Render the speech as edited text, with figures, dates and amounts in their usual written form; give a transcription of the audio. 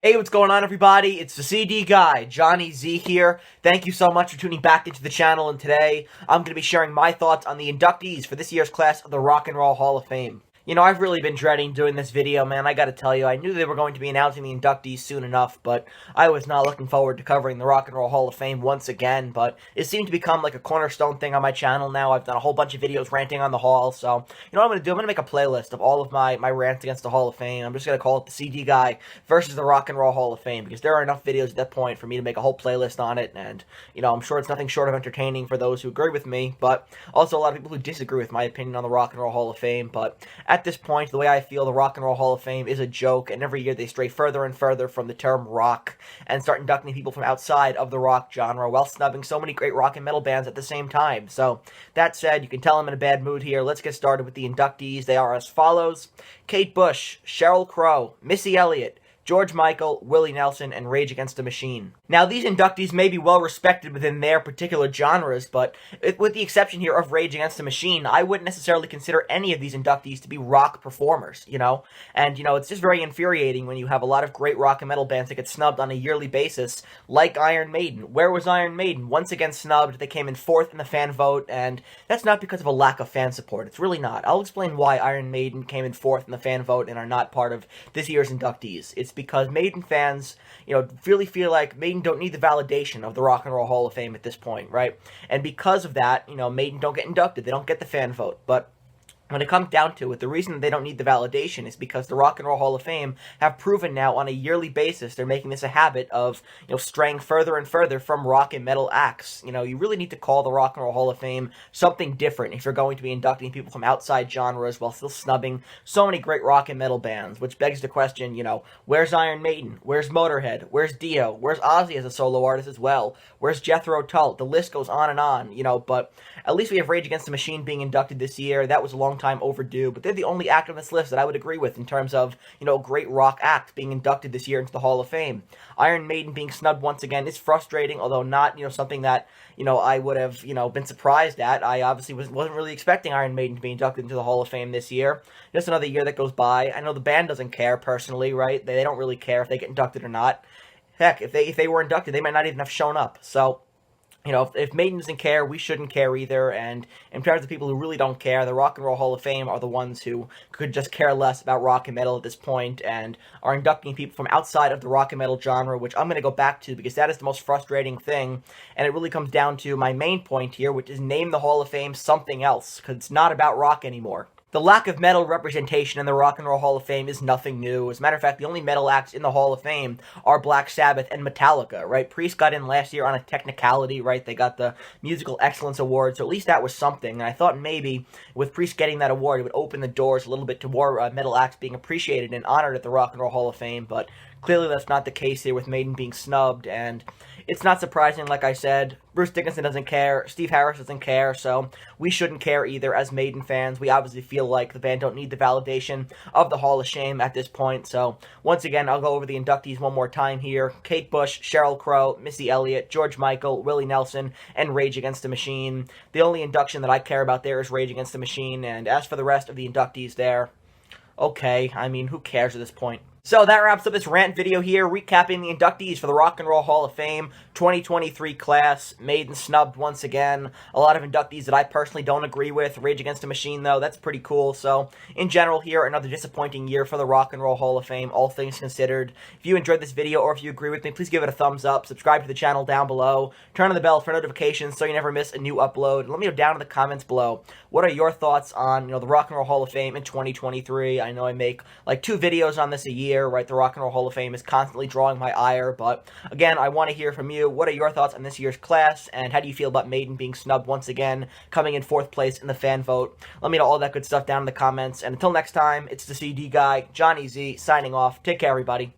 Hey, what's going on, everybody? It's the CD guy, Johnny Z here. Thank you so much for tuning back into the channel, and today I'm going to be sharing my thoughts on the inductees for this year's class of the Rock and Roll Hall of Fame. You know, I've really been dreading doing this video, man. I gotta tell you, I knew they were going to be announcing the inductees soon enough, but I was not looking forward to covering the Rock and Roll Hall of Fame once again, but it seemed to become like a cornerstone thing on my channel now. I've done a whole bunch of videos ranting on the Hall, so, you know what I'm gonna do? I'm gonna make a playlist of all of my rants against the Hall of Fame. I'm just gonna call it the CD Guy versus the Rock and Roll Hall of Fame, because there are enough videos at that point for me to make a whole playlist on it, and, you know, I'm sure it's nothing short of entertaining for those who agree with me, but also a lot of people who disagree with my opinion on the Rock and Roll Hall of Fame. But at this point, the way I feel the Rock and Roll Hall of Fame is a joke, and every year they stray further and further from the term rock and start inducting people from outside of the rock genre while snubbing so many great rock and metal bands at the same time. So, that said, you can tell I'm in a bad mood here. Let's get started with the inductees. They are as follows: Kate Bush, Sheryl Crow, Missy Elliott, George Michael, Willie Nelson, and Rage Against the Machine. Now, these inductees may be well respected within their particular genres, but with the exception here of Rage Against the Machine, I wouldn't necessarily consider any of these inductees to be rock performers, you know? And, you know, it's just very infuriating when you have a lot of great rock and metal bands that get snubbed on a yearly basis, like Iron Maiden. Where was Iron Maiden? Once again snubbed. They came in 4th in the fan vote, and that's not because of a lack of fan support. It's really not. I'll explain why Iron Maiden came in 4th in the fan vote and are not part of this year's inductees. It's because Maiden fans, you know, really feel like Maiden don't need the validation of the Rock and Roll Hall of Fame at this point, right? And because of that, you know, Maiden don't get inducted. They don't get the fan vote. But when it comes down to it, the reason they don't need the validation is because the Rock and Roll Hall of Fame have proven now on a yearly basis they're making this a habit of, you know, straying further and further from rock and metal acts. You know, you really need to call the Rock and Roll Hall of Fame something different if you're going to be inducting people from outside genres while still snubbing so many great rock and metal bands, which begs the question, you know, where's Iron Maiden? Where's Motorhead? Where's Dio? Where's Ozzy as a solo artist as well? Where's Jethro Tull? The list goes on and on, you know, but at least we have Rage Against the Machine being inducted this year. That was a long time overdue, but they're the only act on this list that I would agree with in terms of, you know, a great rock act being inducted this year into the Hall of Fame. Iron Maiden being snubbed once again is frustrating, although not, you know, something that, you know, I would have, you know, been surprised at. I obviously wasn't really expecting Iron Maiden to be inducted into the Hall of Fame this year. Just another year that goes by. I know the band doesn't care personally, right? They don't really care if they get inducted or not. Heck, if they were inducted, they might not even have shown up. So, you know, if Maiden doesn't care, we shouldn't care either, and in terms of people who really don't care, the Rock and Roll Hall of Fame are the ones who could just care less about rock and metal at this point, and are inducting people from outside of the rock and metal genre, which I'm going to go back to, because that is the most frustrating thing, and it really comes down to my main point here, which is name the Hall of Fame something else, because it's not about rock anymore. The lack of metal representation in the Rock and Roll Hall of Fame is nothing new. As a matter of fact, the only metal acts in the Hall of Fame are Black Sabbath and Metallica, right? Priest got in last year on a technicality, right? They got the Musical Excellence Award, so at least that was something. And I thought maybe with Priest getting that award, it would open the doors a little bit to more metal acts being appreciated and honored at the Rock and Roll Hall of Fame, but clearly that's not the case here with Maiden being snubbed, and it's not surprising, like I said. Bruce Dickinson doesn't care, Steve Harris doesn't care, so we shouldn't care either as Maiden fans. We obviously feel like the band don't need the validation of the Hall of Shame at this point, so once again, I'll go over the inductees one more time here. Kate Bush, Sheryl Crow, Missy Elliott, George Michael, Willie Nelson, and Rage Against the Machine. The only induction that I care about there is Rage Against the Machine, and as for the rest of the inductees there, okay, I mean, who cares at this point? So that wraps up this rant video here, recapping the inductees for the Rock and Roll Hall of Fame 2023 class. Maiden snubbed once again. A lot of inductees that I personally don't agree with. Rage Against the Machine, though, that's pretty cool. So, in general here, another disappointing year for the Rock and Roll Hall of Fame, all things considered. If you enjoyed this video or if you agree with me, please give it a thumbs up. Subscribe to the channel down below. Turn on the bell for notifications so you never miss a new upload. Let me know down in the comments below, what are your thoughts on, you know, the Rock and Roll Hall of Fame in 2023? I know I make like 2 videos on this a year, right? The Rock and Roll Hall of Fame is constantly drawing my ire, but again, I want to hear from you. What are your thoughts on this year's class, and how do you feel about Maiden being snubbed once again, coming in 4th place in the fan vote? Let me know all that good stuff down in the comments, and until next time, it's the CD guy, Johnny Z, signing off. Take care, everybody.